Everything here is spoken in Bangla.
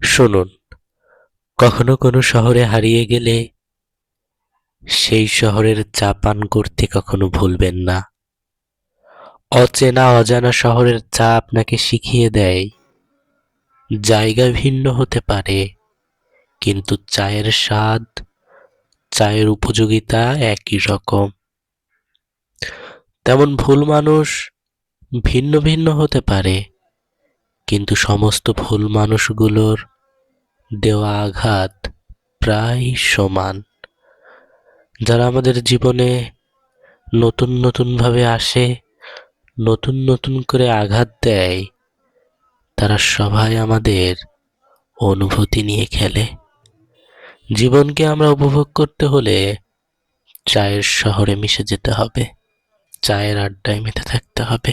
শুনুন, কখনো কোনো শহরে হারিয়ে গেলে সেই শহরের চা পান করতে কখনো ভুলবেন না। অচেনা অজানা শহরের চা আপনাকে শিখিয়ে দেয় জায়গা ভিন্ন হতে পারে, কিন্তু চায়ের স্বাদ, চায়ের উপযোগিতা একই রকম। তেমন ভুল মানুষ ভিন্ন ভিন্ন হতে পারে, কিন্তু সমস্ত ভুল মানুষগুলোর দেওয়া আঘাত প্রায় সমান। যারা আমাদের জীবনে নতুন নতুন ভাবে আসে, নতুন নতুন করে আঘাত দেয়, তারা সবাই আমাদের অনুভূতি নিয়ে খেলে। জীবনকে আমরা উপভোগ করতে হলে চায়ের শহরে মিশে যেতে হবে, চায়ের আড্ডায় মেতে থাকতে হবে।